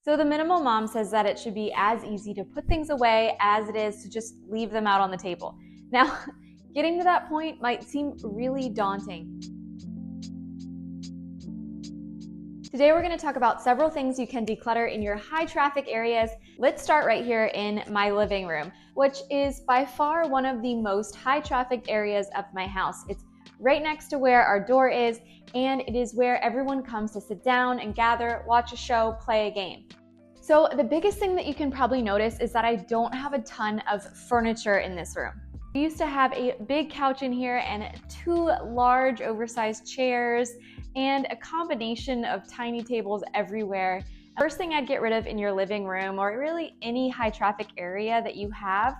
So the minimal mom says that it should be as easy to put things away as it is to just leave them out on the table. Now, getting to that point might seem really daunting. Today we're going to talk about several things you can declutter in your high traffic areas. Let's start right here in my living room, which is by far one of the most high traffic areas of my house. It's right next to where our door is, and it is where everyone comes to sit down and gather, watch a show, play a game. So the biggest thing that you can probably notice is that I don't have a ton of furniture in this room. We used to have a big couch in here and 2 large oversized chairs and a combination of tiny tables everywhere. First thing I'd get rid of in your living room, or really any high traffic area that you have,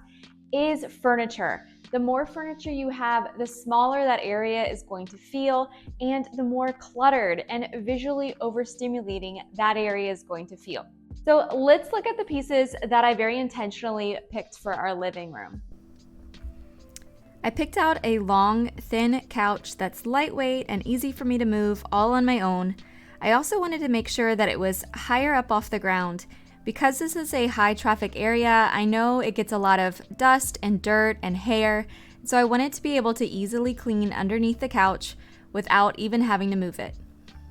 is furniture. The more furniture you have, the smaller that area is going to feel, and the more cluttered and visually overstimulating that area is going to feel. So let's look at the pieces that I very intentionally picked for our living room. I picked out a long, thin couch that's lightweight and easy for me to move all on my own. I also wanted to make sure that it was higher up off the ground. Because this is a high traffic area, I know it gets a lot of dust and dirt and hair, so I wanted to be able to easily clean underneath the couch without even having to move it.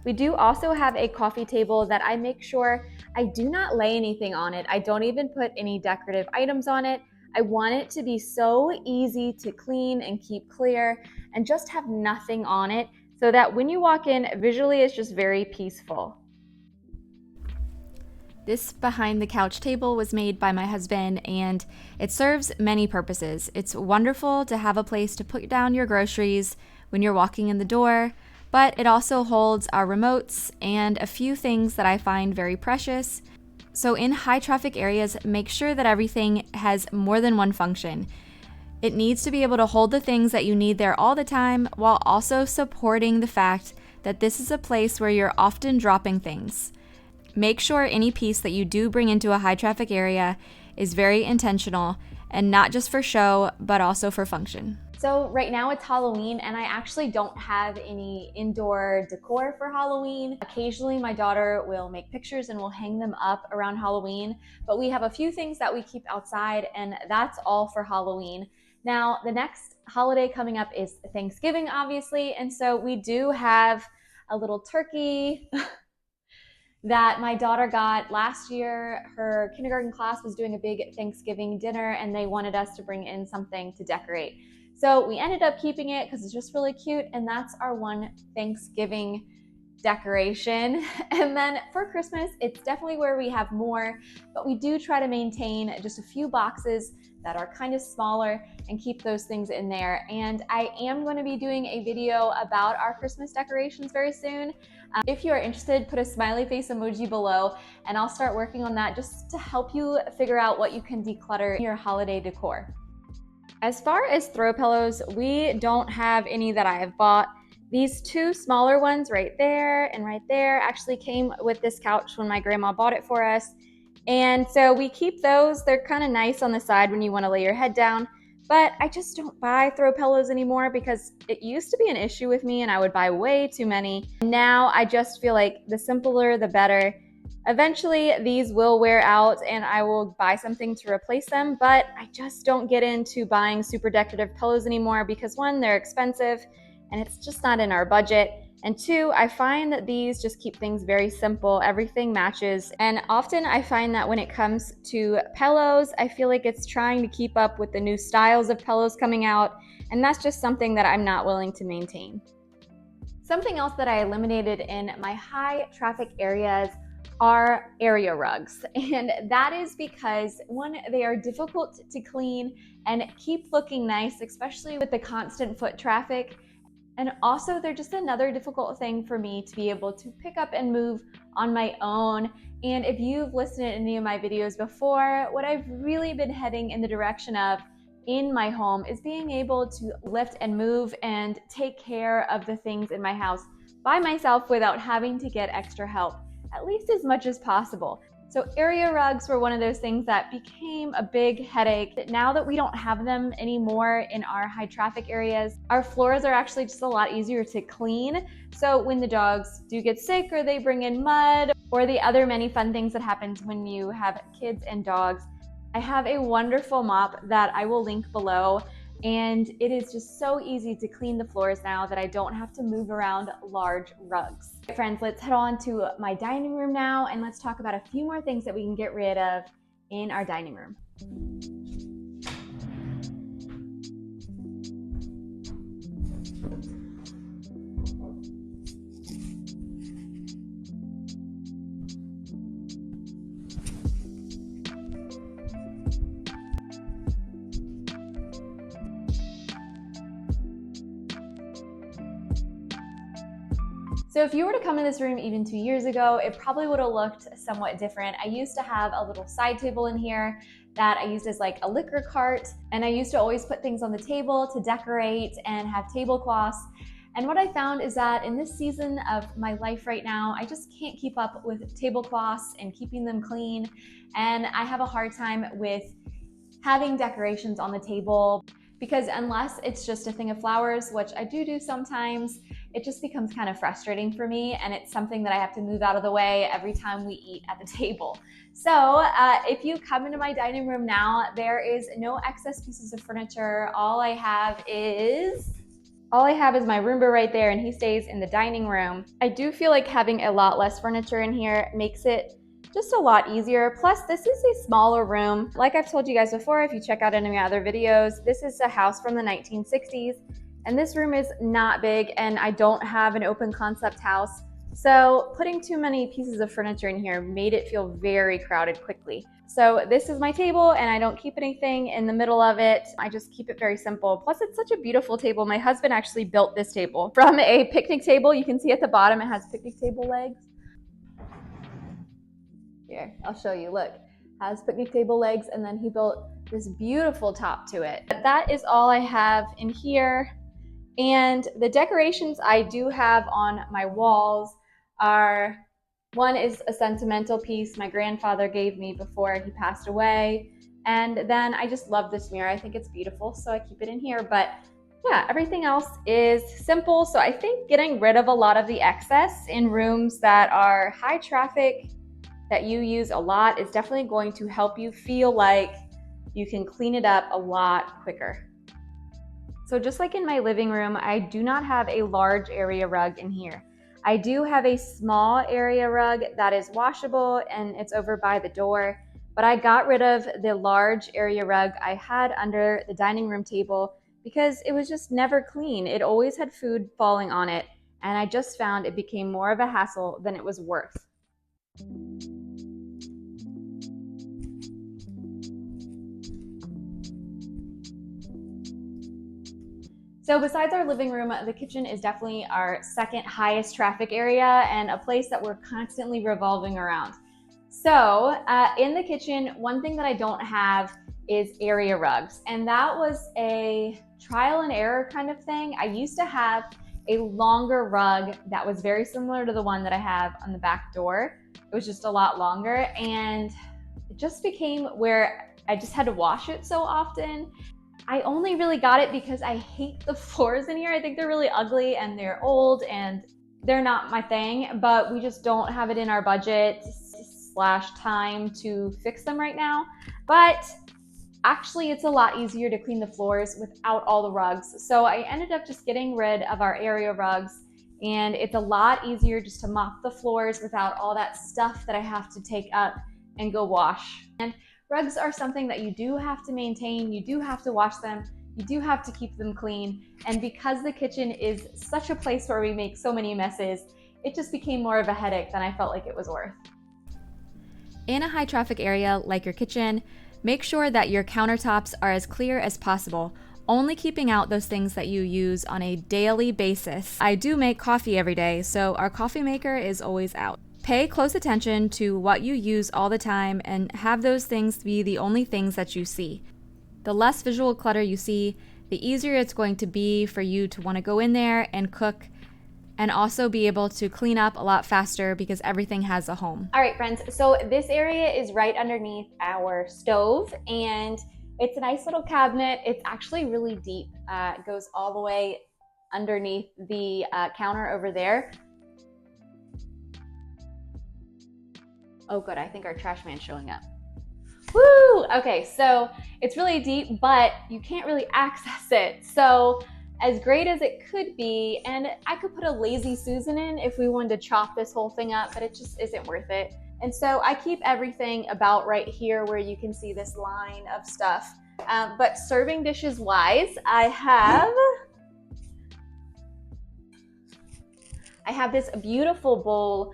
We do also have a coffee table that I make sure I do not lay anything on it. I don't even put any decorative items on it. I want it to be so easy to clean and keep clear and just have nothing on it so that when you walk in, visually it's just very peaceful. This behind the couch table was made by my husband, and it serves many purposes. It's wonderful to have a place to put down your groceries when you're walking in the door, but it also holds our remotes and a few things that I find very precious. So in high traffic areas, make sure that everything has more than one function. It needs to be able to hold the things that you need there all the time, while also supporting the fact that this is a place where you're often dropping things. Make sure any piece that you do bring into a high traffic area is very intentional and not just for show, but also for function. So right now it's Halloween, and I actually don't have any indoor decor for Halloween. Occasionally my daughter will make pictures and we'll hang them up around Halloween, but we have a few things that we keep outside, and that's all for Halloween. Now, the next holiday coming up is Thanksgiving, obviously, and so we do have a little turkey that my daughter got last year. Her kindergarten class was doing a big Thanksgiving dinner, and they wanted us to bring in something to decorate. So we ended up keeping it because it's just really cute, and that's our one Thanksgiving decoration. And then for Christmas, it's definitely where we have more, but we do try to maintain just a few boxes that are kind of smaller and keep those things in there. And I am going to be doing a video about our Christmas decorations very soon. If you are interested, put a smiley face emoji below, and I'll start working on that just to help you figure out what you can declutter in your holiday decor. As far as throw pillows, we don't have any that I have bought. These 2 smaller ones right there and right there actually came with this couch when my grandma bought it for us. And so we keep those. They're kind of nice on the side when you want to lay your head down, but I just don't buy throw pillows anymore because it used to be an issue with me and I would buy way too many. Now I just feel like the simpler, the better. Eventually, these will wear out and I will buy something to replace them, but I just don't get into buying super decorative pillows anymore because 1, they're expensive and it's just not in our budget. And 2, I find that these just keep things very simple. Everything matches. And often I find that when it comes to pillows, I feel like it's trying to keep up with the new styles of pillows coming out, and that's just something that I'm not willing to maintain. Something else that I eliminated in my high traffic areas are area rugs, and that is because 1, they are difficult to clean and keep looking nice, especially with the constant foot traffic, and also they're just another difficult thing for me to be able to pick up and move on my own. And if you've listened to any of my videos before, what I've really been heading in the direction of in my home is being able to lift and move and take care of the things in my house by myself without having to get extra help, at least as much as possible. So area rugs were one of those things that became a big headache. Now that we don't have them anymore in our high traffic areas, our floors are actually just a lot easier to clean. So when the dogs do get sick or they bring in mud or the other many fun things that happens when you have kids and dogs, I have a wonderful mop that I will link below. And it is just so easy to clean the floors now that I don't have to move around large rugs. Friends, let's head on to my dining room now and let's talk about a few more things that we can get rid of in our dining room. So if you were to come in this room even 2 years ago, it probably would have looked somewhat different. I used to have a little side table in here that I used as like a liquor cart, and I used to always put things on the table to decorate and have tablecloths. And what I found is that in this season of my life right now, I just can't keep up with tablecloths and keeping them clean. And I have a hard time with having decorations on the table because unless it's just a thing of flowers, which I do sometimes, it just becomes kind of frustrating for me, and it's something that I have to move out of the way every time we eat at the table. So if you come into my dining room now, there is no excess pieces of furniture. All I have is my Roomba right there, and he stays in the dining room. I do feel like having a lot less furniture in here makes it just a lot easier. Plus, this is a smaller room. Like I've told you guys before, if you check out any of my other videos, this is a house from the 1960s, and this room is not big, and I don't have an open concept house. So putting too many pieces of furniture in here made it feel very crowded quickly. So this is my table, and I don't keep anything in the middle of it. I just keep it very simple. Plus, it's such a beautiful table. My husband actually built this table from a picnic table. You can see at the bottom, it has picnic table legs. Here, I'll show you, look, has picnic table legs, and then he built this beautiful top to it. That is all I have in here. And the decorations I do have on my walls are, one is a sentimental piece my grandfather gave me before he passed away. And then I just love this mirror. I think it's beautiful, so I keep it in here. But yeah, everything else is simple. So I think getting rid of a lot of the excess in rooms that are high traffic, that you use a lot, is definitely going to help you feel like you can clean it up a lot quicker. So just like in my living room, I do not have a large area rug in here. I do have a small area rug that is washable, and it's over by the door, but I got rid of the large area rug I had under the dining room table because it was just never clean. It always had food falling on it, and I just found it became more of a hassle than it was worth. So besides our living room, the kitchen is definitely our second highest traffic area and a place that we're constantly revolving around. So in the kitchen, one thing that I don't have is area rugs. And that was a trial and error kind of thing. I used to have a longer rug that was very similar to the one that I have on the back door. It was just a lot longer, and it just became where I just had to wash it so often. I only really got it because I hate the floors in here. I think they're really ugly and they're old and they're not my thing, but we just don't have it in our budget / time to fix them right now. But actually, it's a lot easier to clean the floors without all the rugs. So I ended up just getting rid of our area rugs, and it's a lot easier just to mop the floors without all that stuff that I have to take up and go wash. And rugs are something that you do have to maintain, you do have to wash them, you do have to keep them clean. And because the kitchen is such a place where we make so many messes, it just became more of a headache than I felt like it was worth. In a high traffic area like your kitchen, make sure that your countertops are as clear as possible, only keeping out those things that you use on a daily basis. I do make coffee every day, so our coffee maker is always out. Pay close attention to what you use all the time and have those things be the only things that you see. The less visual clutter you see, the easier it's going to be for you to want to go in there and cook and also be able to clean up a lot faster because everything has a home. All right, friends, so this area is right underneath our stove, and it's a nice little cabinet. It's actually really deep. It goes all the way underneath the counter over there. Oh good, I think our trash man's showing up. Woo! Okay, so it's really deep, but you can't really access it. So as great as it could be, and I could put a lazy Susan in if we wanted to chop this whole thing up, but it just isn't worth it. And so I keep everything about right here where you can see this line of stuff. But serving dishes wise, I have this beautiful bowl,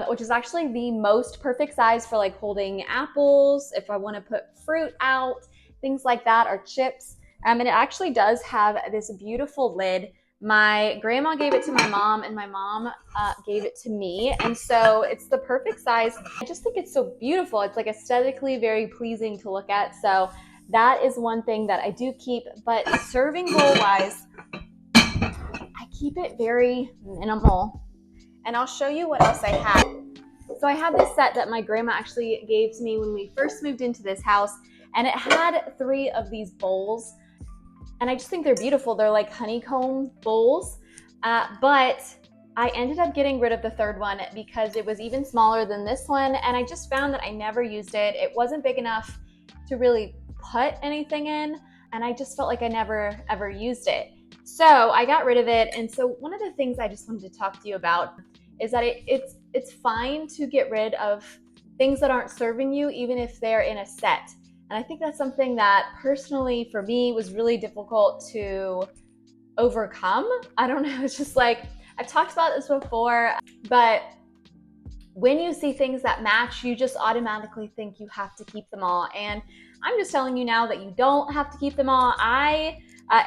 which is actually the most perfect size for like holding apples, if I want to put fruit out, things like that, or chips. And it actually does have this beautiful lid. My grandma gave it to my mom, and my mom gave it to me. And so it's the perfect size. I just think it's so beautiful. It's like aesthetically very pleasing to look at. So that is one thing that I do keep. But serving bowl wise, I keep it very minimal. And I'll show you what else I have. So I have this set that my grandma actually gave to me when we first moved into this house, and it had 3 of these bowls. And I just think they're beautiful. They're like honeycomb bowls, but I ended up getting rid of the 3rd one because it was even smaller than this one, and I just found that I never used it. It wasn't big enough to really put anything in, and I just felt like I never ever used it. So I got rid of it. And so one of the things I just wanted to talk to you about is that it's fine to get rid of things that aren't serving you, even if they're in a set. And I think that's something that personally for me was really difficult to overcome. I don't know, it's just like, I've talked about this before, but when you see things that match, you just automatically think you have to keep them all. And I'm just telling you now that you don't have to keep them all. I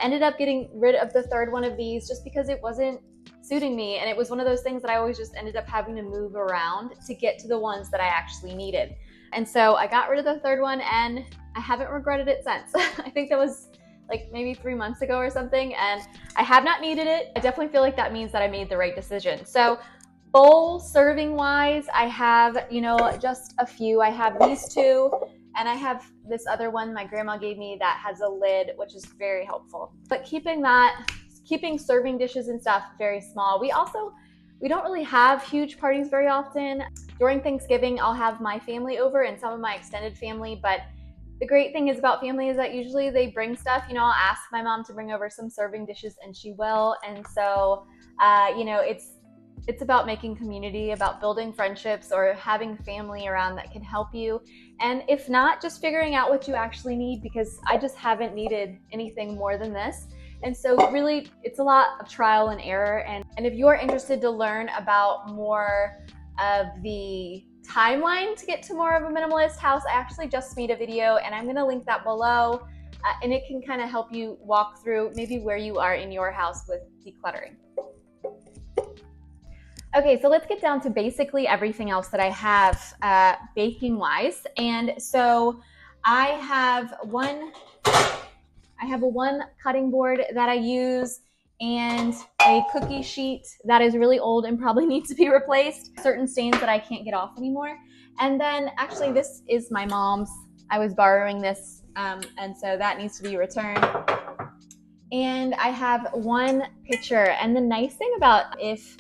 ended up getting rid of the 3rd one of these just because it wasn't suiting me. And it was one of those things that I always just ended up having to move around to get to the ones that I actually needed. And so I got rid of the 3rd one, and I haven't regretted it since. I think that was like maybe 3 months ago or something, and I have not needed it. I definitely feel like that means that I made the right decision. So bowl serving wise, I have, just a few. I have these 2, and I have this other one my grandma gave me that has a lid, which is very helpful. But keeping serving dishes and stuff very small. We don't really have huge parties very often. During Thanksgiving, I'll have my family over and some of my extended family, but the great thing is about family is that usually they bring stuff. I'll ask my mom to bring over some serving dishes, and she will. And so, it's about making community, about building friendships, or having family around that can help you. And if not, just figuring out what you actually need, because I just haven't needed anything more than this. And so really, it's a lot of trial and error. And if you're interested to learn about more of the timeline to get to more of a minimalist house, I actually just made a video, and I'm gonna link that below. And it can kind of help you walk through maybe where you are in your house with decluttering. Okay, so let's get down to basically everything else that I have baking wise. And so I have a one cutting board that I use, and a cookie sheet that is really old and probably needs to be replaced. Certain stains that I can't get off anymore. And then actually this is my mom's. I was borrowing this, and so that needs to be returned. And I have one picture. And the nice thing about if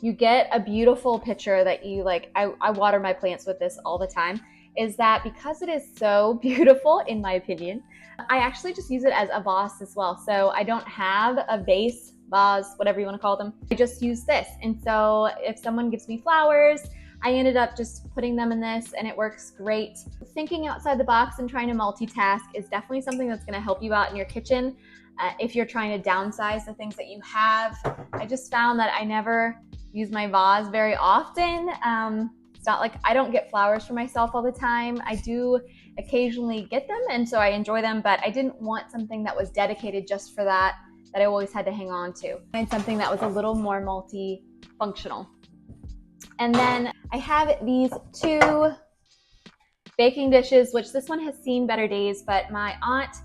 you get a beautiful picture that you like, I water my plants with this all the time, is that because it is so beautiful, in my opinion, I actually just use it as a vase as well. So I don't have a vase, vase, whatever you want to call them. I just use this. And so if someone gives me flowers, I ended up just putting them in this, and it works great. Thinking outside the box and trying to multitask is definitely something that's going to help you out in your kitchen. If you're trying to downsize the things that you have, I just found that I never use my vase very often. It's not like I don't get flowers for myself all the time. I do occasionally get them, and so I enjoy them, but I didn't want something that was dedicated just for that I always had to hang on to. And something that was a little more multi-functional. And then I have these 2 baking dishes, which this one has seen better days, but my aunt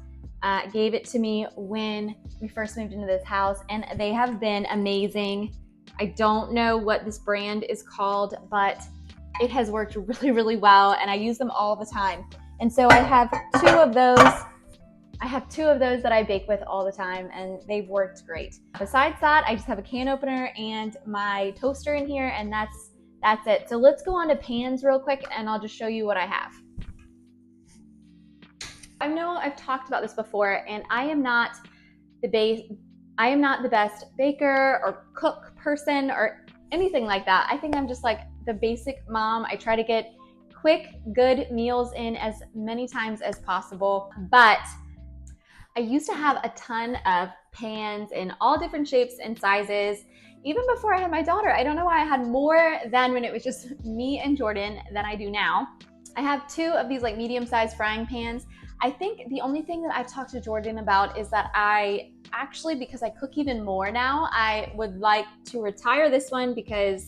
gave it to me when we first moved into this house, and they have been amazing I don't know what this brand is called, but it has worked really, really well, and I use them all the time. And so I have two of those. I have two of those that I bake with all the time, and they've worked great. Besides that, I just have a can opener and my toaster in here, and that's it. So let's go on to pans real quick, and I'll just show you what I have. I know I've talked about this before, and I am not the best baker or cook person or anything like that. I think I'm just like the basic mom. I try to get quick, good meals in as many times as possible, but I used to have a ton of pans in all different shapes and sizes. Even before I had my daughter, I don't know why I had more than when it was just me and Jordan than I do now. I have two of these like medium-sized frying pans. I think the only thing that I've talked to Jordan about is that I actually, because I cook even more now, I would like to retire this one because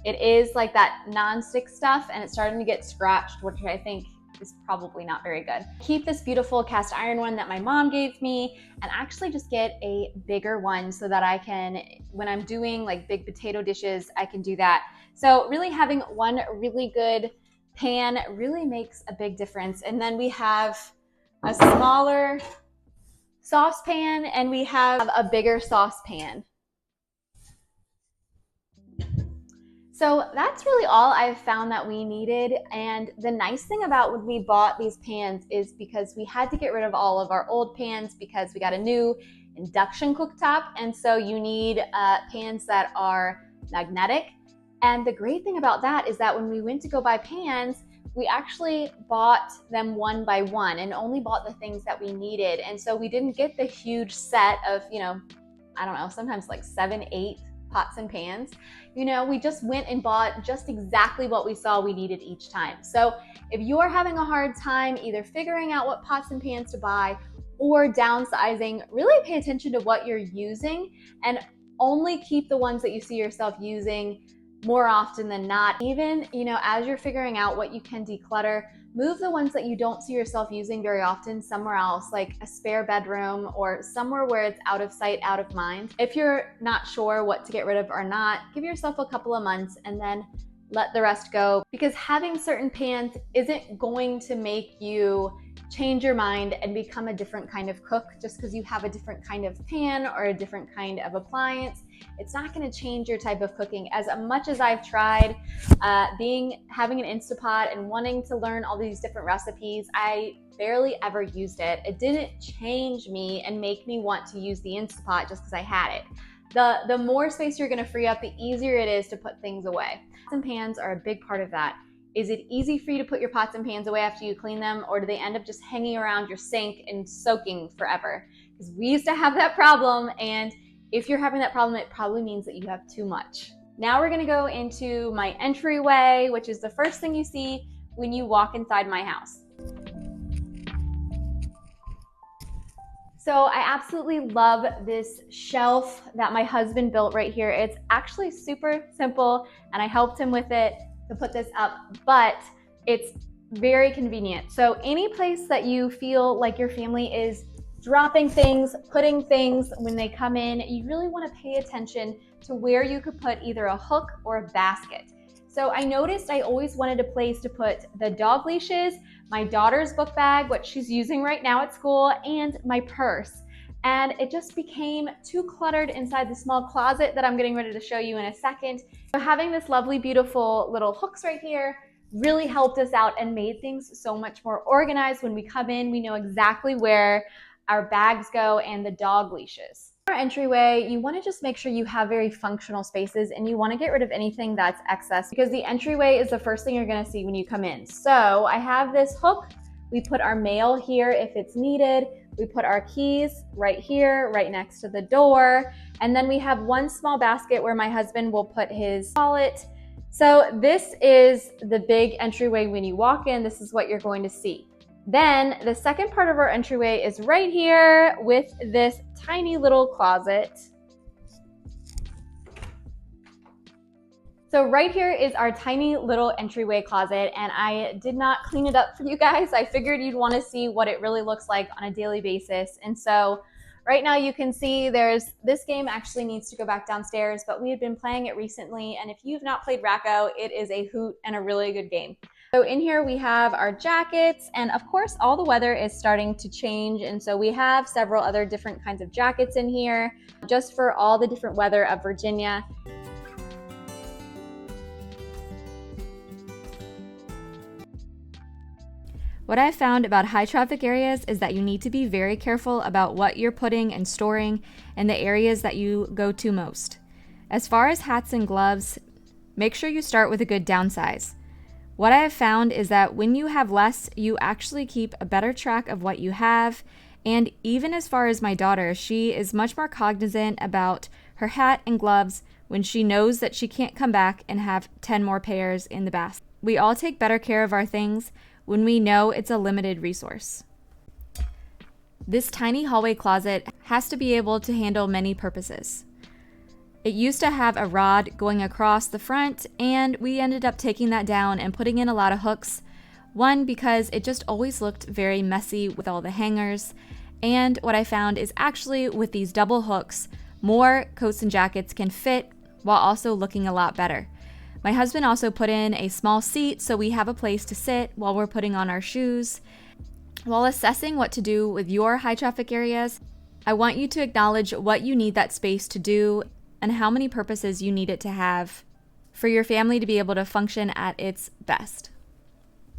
it is like that non-stick stuff and it's starting to get scratched, which I think is probably not very good. Keep this beautiful cast iron one that my mom gave me and actually just get a bigger one so that I can, when I'm doing like big potato dishes, I can do that. So really having one really good pan really makes a big difference. And then we have a smaller saucepan and we have a bigger saucepan. So that's really all I've found that we needed. And the nice thing about when we bought these pans is because we had to get rid of all of our old pans because we got a new induction cooktop. And so you need pans that are magnetic. And the great thing about that is that when we went to go buy pans, we actually bought them one by one and only bought the things that we needed. And so we didn't get the huge set of, I don't know, sometimes like 7, 8 pots and pans. We just went and bought just exactly what we saw we needed each time. So if you're having a hard time either figuring out what pots and pans to buy or downsizing, really pay attention to what you're using and only keep the ones that you see yourself using more often than not. Even, as you're figuring out what you can declutter, move the ones that you don't see yourself using very often somewhere else, like a spare bedroom or somewhere where it's out of sight, out of mind. If you're not sure what to get rid of or not, give yourself a couple of months and then let the rest go, because having certain pans isn't going to make you change your mind and become a different kind of cook just because you have a different kind of pan or a different kind of appliance. It's not going to change your type of cooking. As much as I've tried having an Instapot and wanting to learn all these different recipes, I barely ever used it. It didn't change me and make me want to use the Instapot just because I had it. The more space you're going to free up, the easier it is to put things away. Pots and pans are a big part of that. Is it easy for you to put your pots and pans away after you clean them, or do they end up just hanging around your sink and soaking forever? Because we used to have that problem, and if you're having that problem, it probably means that you have too much. Now we're gonna go into my entryway, which is the first thing you see when you walk inside my house. So I absolutely love this shelf that my husband built right here. It's actually super simple, and I helped him with it to put this up, but it's very convenient. So any place that you feel like your family is dropping things, putting things when they come in, you really want to pay attention to where you could put either a hook or a basket. So I noticed I always wanted a place to put the dog leashes, my daughter's book bag, what she's using right now at school, and my purse. And it just became too cluttered inside the small closet that I'm getting ready to show you in a second. So having this lovely, beautiful little hooks right here really helped us out and made things so much more organized. When we come in, we know exactly where our bags go and the dog leashes. Our entryway, you want to just make sure you have very functional spaces, and you want to get rid of anything that's excess, because the entryway is the first thing you're going to see when you come in. So I have this hook. We put our mail here if it's needed. We put our keys right here, right next to the door. And then we have one small basket where my husband will put his wallet. So this is the big entryway. When you walk in, this is what you're going to see. Then the second part of our entryway is right here with this tiny little closet. So right here is our tiny little entryway closet, and I did not clean it up for you guys. I figured you'd want to see what it really looks like on a daily basis. And so Right now you can see this game actually needs to go back downstairs, but we had been playing it recently, and if you've not played Racco, it is a hoot and a really good game. So in here we have our jackets, and of course all the weather is starting to change, and so we have several other different kinds of jackets in here just for all the different weather of Virginia. What I've found about high traffic areas is that you need to be very careful about what you're putting and storing in the areas that you go to most. As far as hats and gloves, make sure you start with a good downsize. What I have found is that when you have less, you actually keep a better track of what you have. And even as far as my daughter, she is much more cognizant about her hat and gloves when she knows that she can't come back and have 10 more pairs in the basket. We all take better care of our things when we know it's a limited resource. This tiny hallway closet has to be able to handle many purposes. It used to have a rod going across the front, and we ended up taking that down and putting in a lot of hooks. One, because it just always looked very messy with all the hangers, and what I found is actually with these double hooks, more coats and jackets can fit while also looking a lot better. My husband also put in a small seat so we have a place to sit while we're putting on our shoes. While assessing what to do with your high traffic areas, I want you to acknowledge what you need that space to do and how many purposes you need it to have for your family to be able to function at its best.